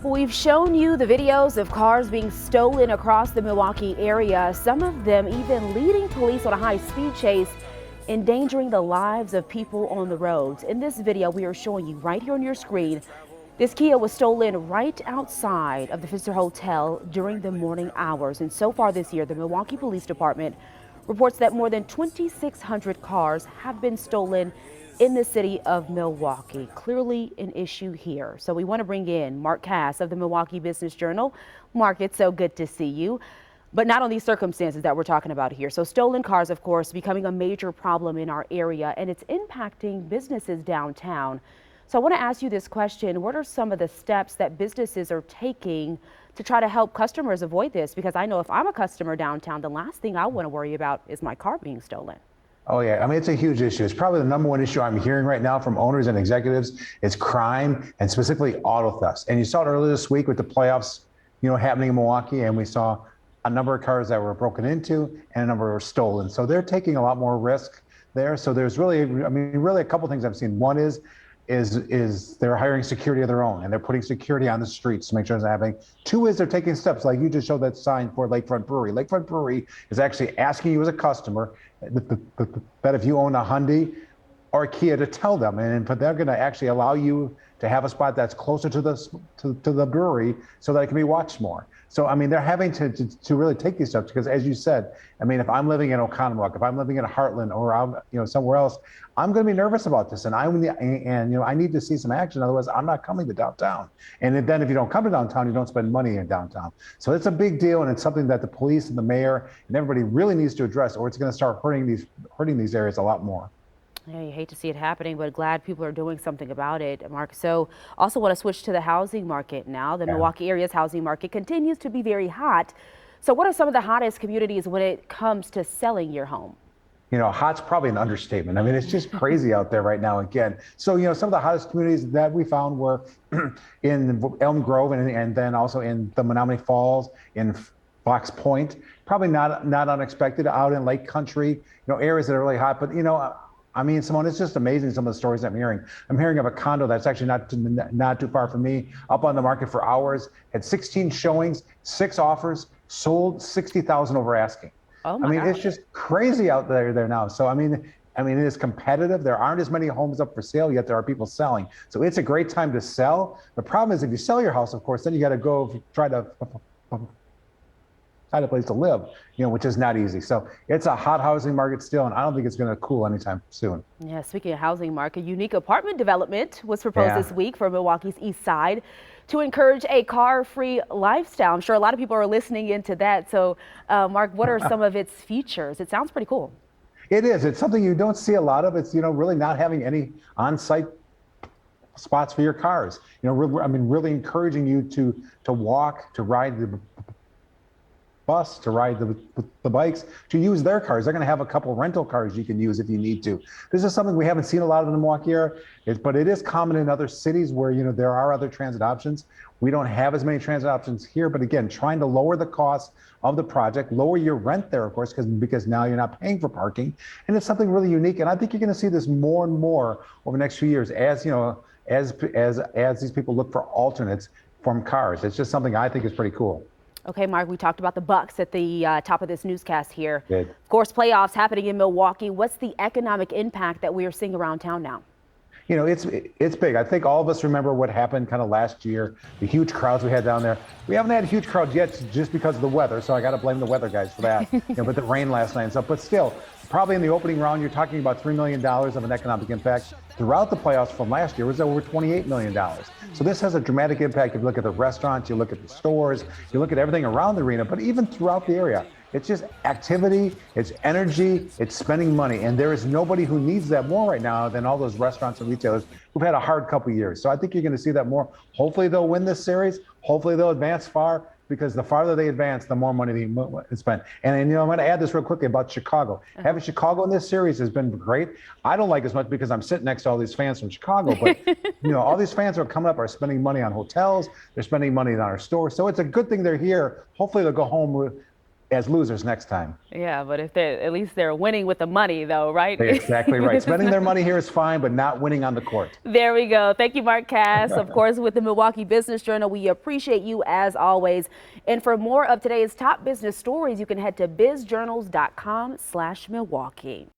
We've shown you the videos of cars being stolen across the Milwaukee area, some of them even leading police on a high-speed chase, endangering the lives of people on the roads. In this video we are showing you right here on your screen, this Kia was stolen right outside of the FISERV Hotel during the morning hours. And so far this year, the Milwaukee Police Department reports that more than 2,600 cars have been stolen in the city of Milwaukee. Clearly an issue here. So we want to bring in Mark Kass of the Milwaukee Business Journal. Mark, it's so good to see you. But not on these circumstances that we're talking about here. So stolen cars, of course, becoming a major problem in our area, and it's impacting businesses downtown. So I want to ask you this question. What are some of the steps that businesses are taking to try to help customers avoid this? Because I know if I'm a customer downtown, the last thing I want to worry about is my car being stolen. Oh yeah, I mean, it's a huge issue. It's probably the number one issue I'm hearing right now from owners and executives is crime, and specifically auto thefts. And you saw it earlier this week with the playoffs, happening in Milwaukee, and we saw a number of cars that were broken into and a number were stolen. So they're taking a lot more risk there. So there's really a couple things I've seen. One is they're hiring security of their own, and they're putting security on the streets to make sure it's not happening. Two is they're taking steps like you just showed that sign for Lakefront Brewery. Lakefront Brewery is actually asking you as a customer that if you own a Hyundai or a Kia to tell them, and they're going to actually allow you to have a spot that's closer to the brewery so that it can be watched more. So, I mean, they're having to really take these steps because, as you said, I mean, if I'm living in Oconomowoc, if I'm living in Heartland or I'm, somewhere else, I'm going to be nervous about this, and I need to see some action. Otherwise, I'm not coming to downtown. And then if you don't come to downtown, you don't spend money in downtown. So it's a big deal, and it's something that the police and the mayor and everybody really needs to address, or it's going to start hurting these areas a lot more. Yeah, you hate to see it happening, but glad people are doing something about it, Mark. So also want to switch to the housing market now. The Milwaukee area's housing market continues to be very hot. So what are some of the hottest communities when it comes to selling your home? Hot's probably an understatement. I mean, it's just crazy out there right now again. So, some of the hottest communities that we found were in Elm Grove and then also in the Menominee Falls, in Fox Point, probably not unexpected, out in Lake Country, areas that are really hot. But, I mean, Symone, it's just amazing some of the stories I'm hearing. I'm hearing of a condo that's actually not too far from me, up on the market for hours, had 16 showings, 6 offers, sold $60,000 over asking. Oh my God. It's just crazy out there now. So I mean, it is competitive. There aren't as many homes up for sale, yet there are people selling. So it's a great time to sell. The problem is if you sell your house, of course, then you got to go try to find a place to live, which is not easy. So it's a hot housing market still, and I don't think it's going to cool anytime soon. Yeah, speaking of housing market, unique apartment development was proposed this week for Milwaukee's east side to encourage a car-free lifestyle. I'm sure a lot of people are listening into that. So, Mark, what are some of its features? It sounds pretty cool. It is. It's something you don't see a lot of. It's, really not having any on-site spots for your cars. Really encouraging you to walk, to ride the bus, to ride the bikes, to use their cars. They're going to have a couple rental cars you can use if you need to. This is something we haven't seen a lot of in the Milwaukee area, but it is common in other cities where, there are other transit options. We don't have as many transit options here, but again, trying to lower the cost of the project, lower your rent there, of course, because now you're not paying for parking. And it's something really unique. And I think you're going to see this more and more over the next few years as these people look for alternates from cars. It's just something I think is pretty cool. Okay, Mark, we talked about the Bucks at the top of this newscast here. Good. Of course, playoffs happening in Milwaukee. What's the economic impact that we are seeing around town now? It's big. I think all of us remember what happened kind of last year, the huge crowds we had down there. We haven't had huge crowds yet just because of the weather, so I got to blame the weather guys for that. But the rain last night and stuff. But still, probably in the opening round, you're talking about $3 million of an economic impact. Throughout the playoffs from last year, it was over $28 million. So this has a dramatic impact. If you look at the restaurants, you look at the stores, you look at everything around the arena, but even throughout the area. It's just activity, it's energy, it's spending money. And there is nobody who needs that more right now than all those restaurants and retailers who've had a hard couple of years. So I think you're going to see that more. Hopefully they'll win this series. Hopefully they'll advance far, because the farther they advance, the more money they spend. And I'm going to add this real quickly about Chicago. Having Chicago in this series has been great. I don't like as much because I'm sitting next to all these fans from Chicago, but all these fans who are coming up are spending money on hotels. They're spending money on our stores. So it's a good thing they're here. Hopefully they'll go home with as losers next time. Yeah, but if they're at least they're winning with the money, though, right? Exactly right. Spending their money here is fine, but not winning on the court. There we go. Thank you, Mark Kass, of course, with the Milwaukee Business Journal. We appreciate you as always. And for more of today's top business stories, you can head to bizjournals.com/Milwaukee.